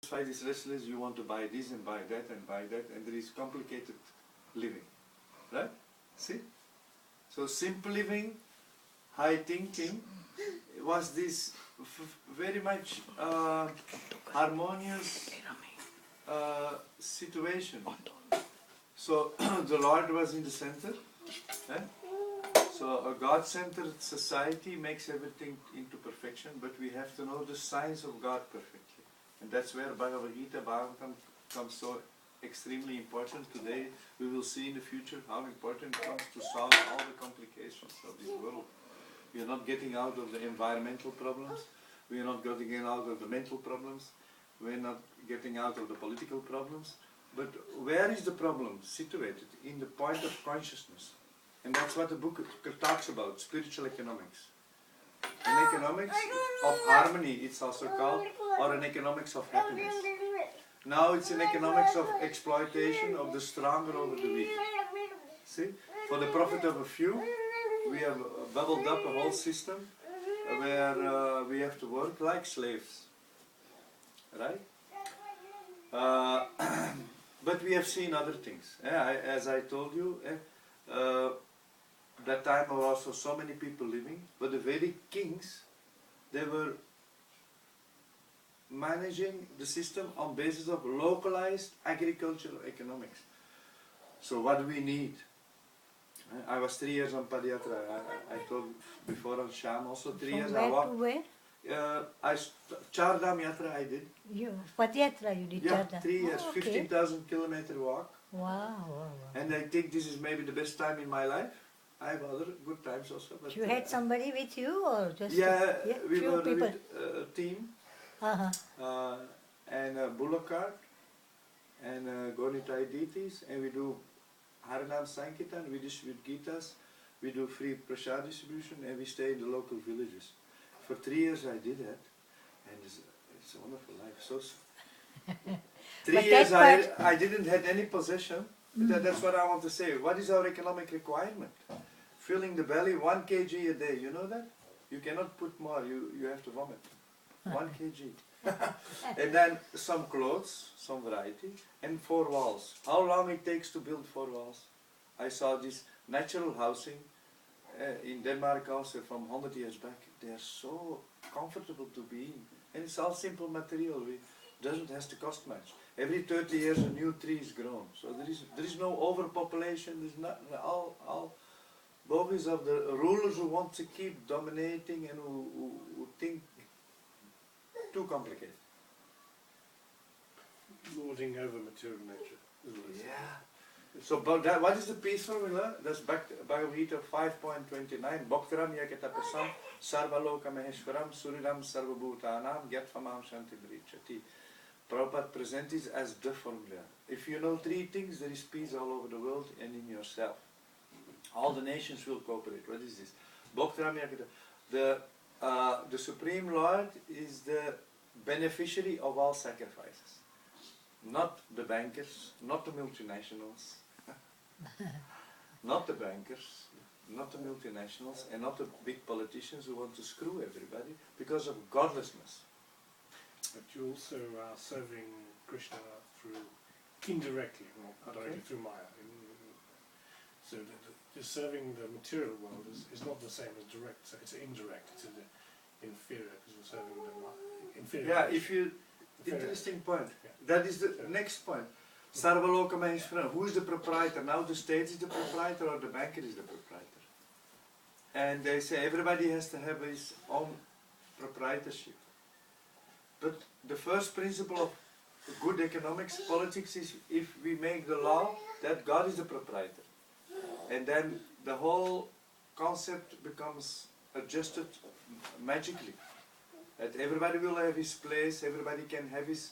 satisfy this restlessness, you want to buy this and buy that and buy that, and there is complicated living, right? See? So simple living, high thinking, was this very much harmonious situation. So the Lord was in the center. Eh? So a God-centered society makes everything into perfection, but we have to know the signs of God perfectly. And that's where Bhagavad Gita, Bhagavatam comes so extremely important. Today we will see in the future how important it comes to solve all the complications of this world. We are not getting out of the environmental problems, we are not getting out of the mental problems, we are not getting out of the political problems. But where is the problem situated? In the point of consciousness. And that's what the book talks about, spiritual economics. An economics of harmony, it's also called, or an economics of happiness. Now it's an economics of exploitation of the stronger over the weak. See? For the profit of a few, we have bubbled up a whole system where we have to work like slaves. Right? But we have seen other things. As I told you, that time there were also so many people living, but the Vedic kings, they were managing the system on basis of localized agricultural economics. So what do we need? I was 3 years on Padayatra. I told before on Sham also 3 years. From where to where? Chardham Yatra I did. Padayatra you did? Yeah, Chardham. 3 years, Oh, okay. 15,000-kilometer walk. Wow. And I think this is maybe the best time in my life. I have other good times also. But You had somebody with you or just we few were people? with a team Uh-huh. and a bullock cart and Gonitai deities, and we do Harinam Sankirtan, we distribute Gitas, we do free prasad distribution, and we stay in the local villages. For 3 years I did that, and it's a wonderful life. So 3 years I didn't have any possession. That's what I want to say. What is our economic requirement? Filling the belly 1 kg a day, you know that? You cannot put more, you have to vomit. 1 kg. And then some clothes, some variety, and 4 walls. How long it takes to build 4 walls? I saw this natural housing in Denmark also from 100 years back. They are so comfortable to be in. And it's all simple material. It doesn't have to cost much. Every 30 years a new tree is grown. So there is no overpopulation. There's not all bogies of the rulers who want to keep dominating and who think too complicated. Lording over material nature. Yeah. So what is the peace formula? That's Bhagavad Gita 5.29. Bhaktaram yakatapasam sarvaloka maheshwaram suriram sarvabhutanam gyatfamam shantibrichati. Prabhupada presents it as the formula. If you know 3 things, there is peace all over the world and in yourself. All the nations will cooperate. What is this? Bhaktaram yakatapasam. The Supreme Lord is the beneficiary of all sacrifices. Not the bankers, not the multinationals, not the bankers, not the multinationals, and not the big politicians who want to screw everybody because of godlessness. But you also are serving Krishna through indirectly, not directly through Maya. So the serving the material world is not the same as direct, so it's indirect, it's inferior, because you're serving the inferior. Yeah, if you... Interesting point. Yeah. That is the next point. Sarvaloka Maheshwaram. Who is the proprietor? Now the state is the proprietor or the banker is the proprietor. And they say everybody has to have his own proprietorship. But the first principle of good economics, politics is if we make the law that God is the proprietor. And then the whole concept becomes adjusted magically. That everybody will have his place, everybody can have his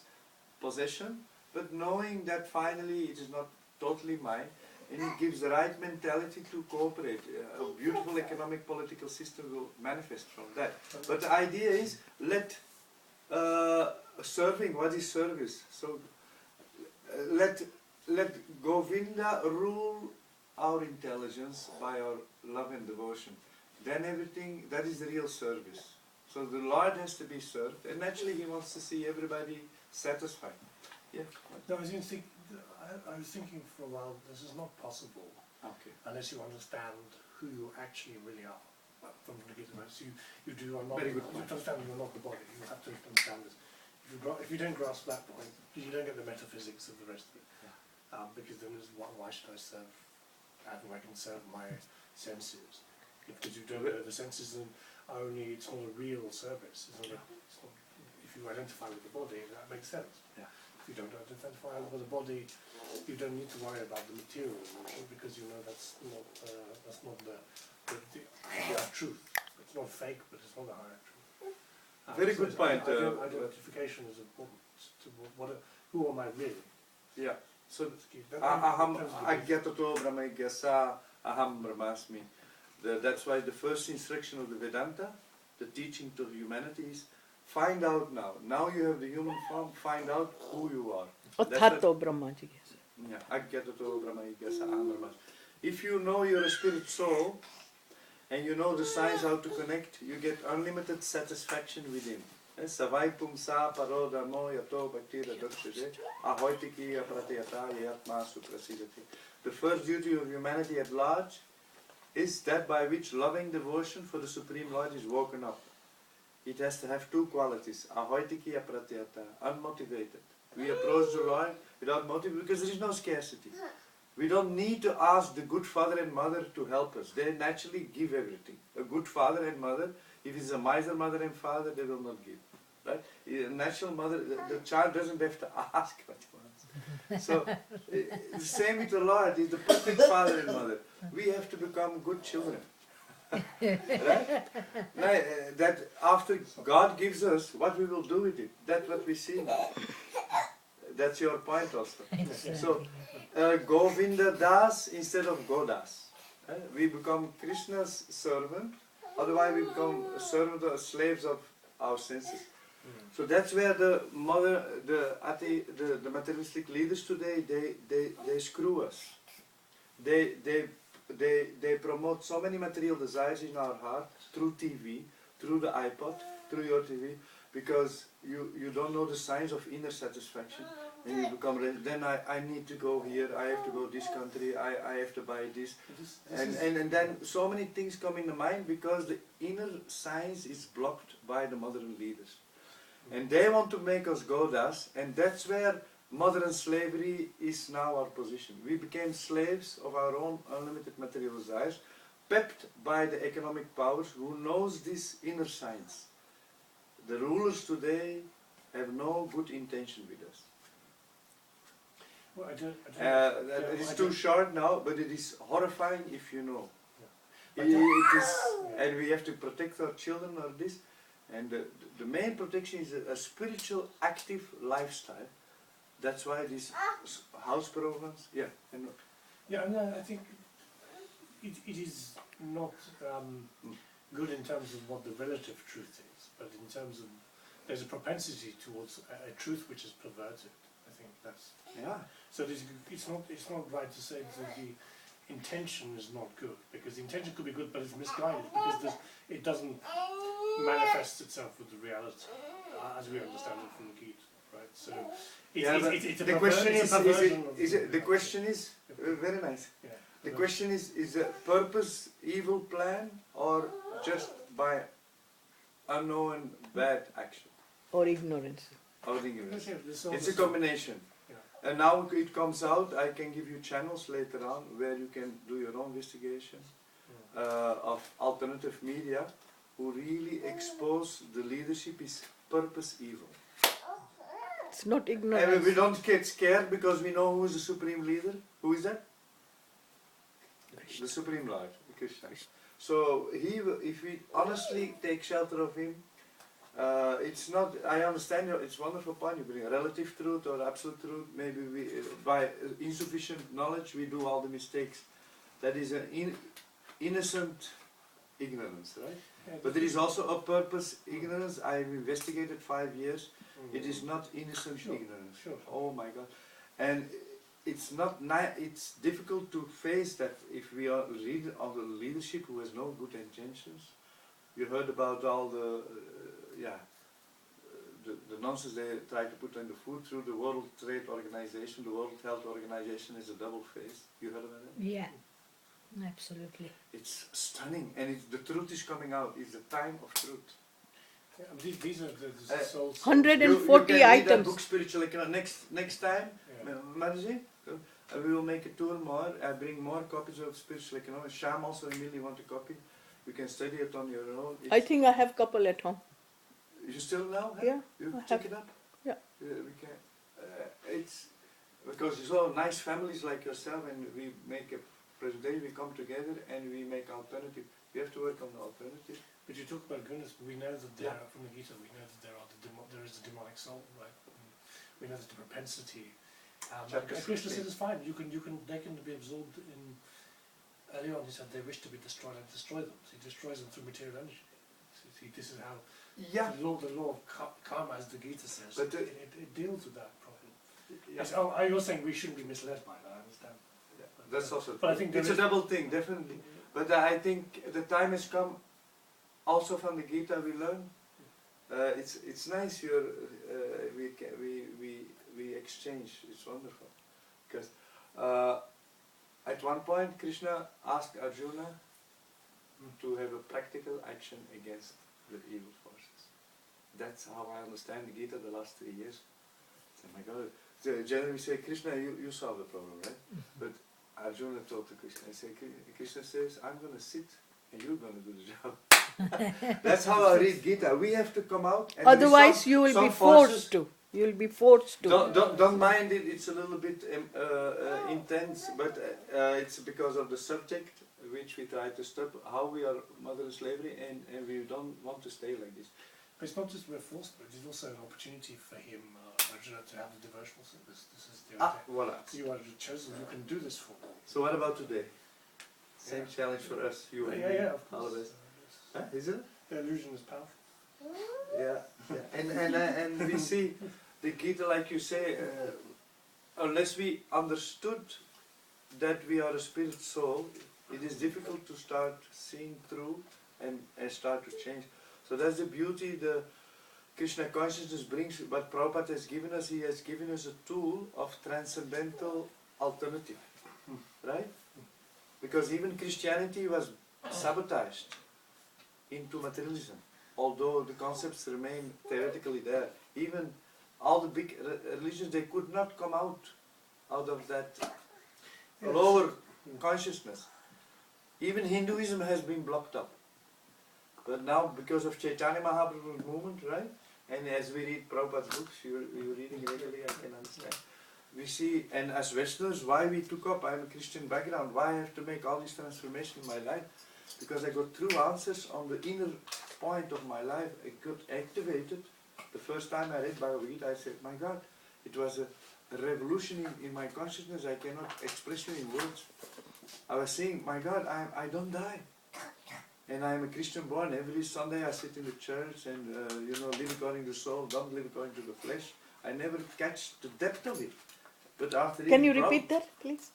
possession, but knowing that finally it is not totally mine, and it gives the right mentality to cooperate. A beautiful economic political system will manifest from that. But the idea is, let serving, what is service? So let Govinda rule our intelligence by our love and devotion. Then everything, that is the real service. So the Lord has to be served, and naturally He wants to see everybody satisfied. Yeah. No, I was thinking for a while, this is not possible Okay. unless you understand who you actually really are. From the beginning, right? So you do are not. Very good You point. have to understand you're not the body. You have to understand this. If you don't grasp that point, you don't get the metaphysics of the rest of it. Yeah. Because then it's why should I serve? How I can serve my senses? Because you don't know the senses are only. It's not a real service. It's not. If you identify with the body, that makes sense. Yeah. If you don't identify with the body, you don't need to worry about the material because you know that's not the higher truth. It's not fake, but it's not the higher truth. Very good point. Identification is important. Who am I really? Yeah. So That- I get it over my gesa aham brahmasmi. That's why the first instruction of the Vedanta, the teaching to humanity is find out now. Now you have the human form, find out who you are. Atthatto Brahma Jigyasa. Yeah, I get it over my gesa aham brahmasmi. If you know you're a spirit soul and you know the signs how to connect, you get unlimited satisfaction within. Savai pumsa paroda mo yato bhaktira dakshije ahoitiki apratayata yatma suprasidati. The first duty of humanity at large is that by which loving devotion for the Supreme Lord is woken up. It has to have two qualities, ahoitiki apratayata, unmotivated. We approach the Lord without motive because there is no scarcity. We don't need to ask the good father and mother to help us. They naturally give everything. A good father and mother, if it's a miser mother and father, they will not give. Right? A natural mother, the child doesn't have to ask what he wants. So, the same with the Lord, is the perfect father and mother. We have to become good children. Right? Now, that after God gives us, what we will do with it, that's what we see now. That's your point also. So, Govinda Das instead of Godas. We become Krishna's servant, otherwise we become a servant or slaves of our senses. So that's where the materialistic leaders today, they screw us. They promote so many material desires in our heart through TV, through the iPod, through your TV, because you don't know the signs of inner satisfaction. And you become, then I need to go here, I have to go this country, I have to buy this. And then so many things come in the mind because the inner science is blocked by the modern leaders. And they want to make us godas, and that's where modern slavery is now our position. We became slaves of our own unlimited material desires, pepped by the economic powers who knows this inner science. The rulers today have no good intention with us. Well, It's too short now, but it is horrifying if you know. Yeah. It is, and we have to protect our children or this. And the main protection is a spiritual, active lifestyle. That's why these house programs, yeah. Yeah, and I think it is not good in terms of what the relative truth is, but in terms of there's a propensity towards a truth which is perverted. I think that's Yeah. so. It's not right to say that the intention is not good, because the intention could be good, but it's misguided because it doesn't manifest itself with the reality as we understand it from the Gita, right? So The question is very nice. Yeah. The question is a purpose evil plan or just by unknown bad action? Or ignorance. Or ignorance. It's It's a combination. Yeah. And now it comes out, I can give you channels later on where you can do your own investigation of alternative media who really expose the leadership is purpose evil. It's not And ignorance. we don't get scared because we know who is the supreme leader. Who is that? The Supreme Lord, Krishna. So if we honestly take shelter of him, it's not, I understand it's wonderful point you bring, relative truth or absolute truth. Maybe we, by insufficient knowledge we do all the mistakes. That is an innocent ignorance, right? Yeah, But there is also a purpose ignorance. I've investigated 5 years. It is not innocent ignorance. Sure. Oh my God. And it's not it's difficult to face that if we are leading of the leadership who has no good intentions. You heard about all the the nonsense they try to put in the food through the World Trade Organization, the World Health Organization is a double face. You heard about it? Yeah, absolutely. It's stunning, and the truth is coming out. It's the time of truth. Yeah, I mean, these are the souls. 140 you can read that items. book, Spiritual Economy. Next time, Yeah. Marzi, we will make a tour more. I bring more copies of Spiritual Economy. Sham also immediately want a copy. You can study it on your own. I think I have couple at home. You still know? Yeah, You I check have. it up. Yeah. We can. It's because you saw nice families like yourself, and we make a presentation. We come together and we make alternative. We have to work on the alternative. But you talk about goodness. We know that there Yeah. are, from the Gita, we know that there is a demonic soul, right? We know that the propensity. Chapter And Krishna 16. says it's fine. They can be absorbed in. Earlier on, he said they wish to be destroyed and destroy them. So he destroys them through material energy. See, this is how Yeah. the law of karma, as the Gita says, But it deals with that problem. Yeah. Yes, you're saying we shouldn't be misled by that. I understand. Yeah, that's also. But I think there it's a is- double thing, definitely. But I think the time has come. Also from the Gita we learn. It's nice. We exchange. It's wonderful because at one point Krishna asked Arjuna to have a practical action against the evil forces. That's how I understand the Gita the last 3 years. So my God, so generally we say Krishna, you solve the problem, right? But Arjuna told to Krishna, Krishna says, I'm going to sit and you're going to do the job. That's how I read Gita. We have to come out. And Otherwise, you will some be forced forces- to. You will be forced to. Don't mind it. It's a little bit intense, but it's because of the subject which we try to stop. How we are modern slavery, and we don't want to stay like this. But it's not just we're forced, but it's also an opportunity for him, Arjuna, to have the devotional service. This is the Ah, idea. voila. You are chosen. You can do this for. So what about today? Same Yeah. challenge for us. You and me, Yeah, of all course. of us. Yes. Huh? Is it? The illusion is powerful. Yeah. And we see the Gita, like you say, unless we understood that we are a spirit soul, it is difficult to start seeing through and start to change. So that's the beauty the Krishna consciousness brings. What Prabhupada has given us, he has given us a tool of transcendental alternative, right? Because even Christianity was sabotaged into materialism, although the concepts remain theoretically there. Even all the big religions, they could not come out of that lower consciousness. Even Hinduism has been blocked up. But now, because of Chaitanya Mahaprabhu's movement, right? And as we read Prabhupada's books, you're reading regularly, I can understand. We see, and as Westerners, why we took up, I'm a Christian background, why I have to make all this transformation in my life? Because I got true answers on the inner point of my life. I got activated. The first time I read Bhagavad Gita, I said, my God, it was a revolution in my consciousness. I cannot express it in words. I was saying, my God, I don't die. And I am a Christian born. Every Sunday I sit in the church and, live according to the soul, don't live according to the flesh. I never catch the depth of it. But after Can you reading repeat that, please?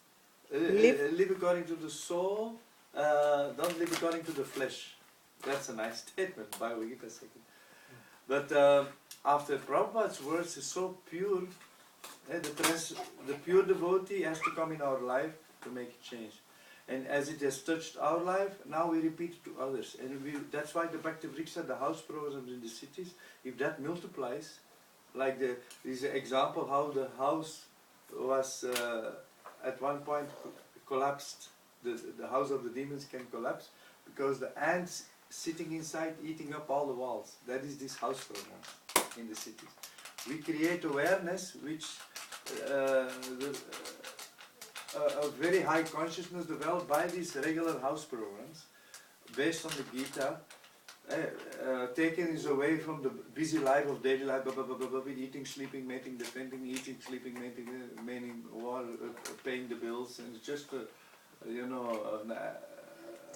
live according to the soul, don't live according to the flesh. That's a nice statement, Bhagavad Gita second. But after Prabhupada's words is so pure, the pure devotee has to come in our life to make a change. And as it has touched our life, now we repeat it to others. And that's why the Bhakti Vriksha, the house programs in the cities, if that multiplies, like this example how the house was at one point collapsed, the house of the demons can collapse, because the ants sitting inside eating up all the walls. That is this house program in the cities. We create awareness which a very high consciousness developed by these regular house programs based on the Gita, taken us away from the busy life of daily life, eating, sleeping, mating, defending, eating, sleeping, mating, war, paying the bills, and it's just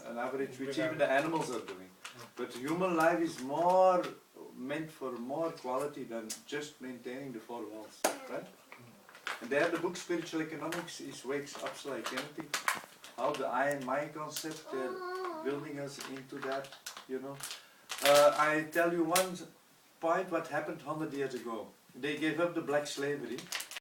an average which even the animals are doing. But human life is more meant for more quality than just maintaining the four walls, right? And there the book Spiritual Economics wakes up like anything. How the I and my concept, they're building us into that, I tell you one point what happened 100 years ago. They gave up the black slavery.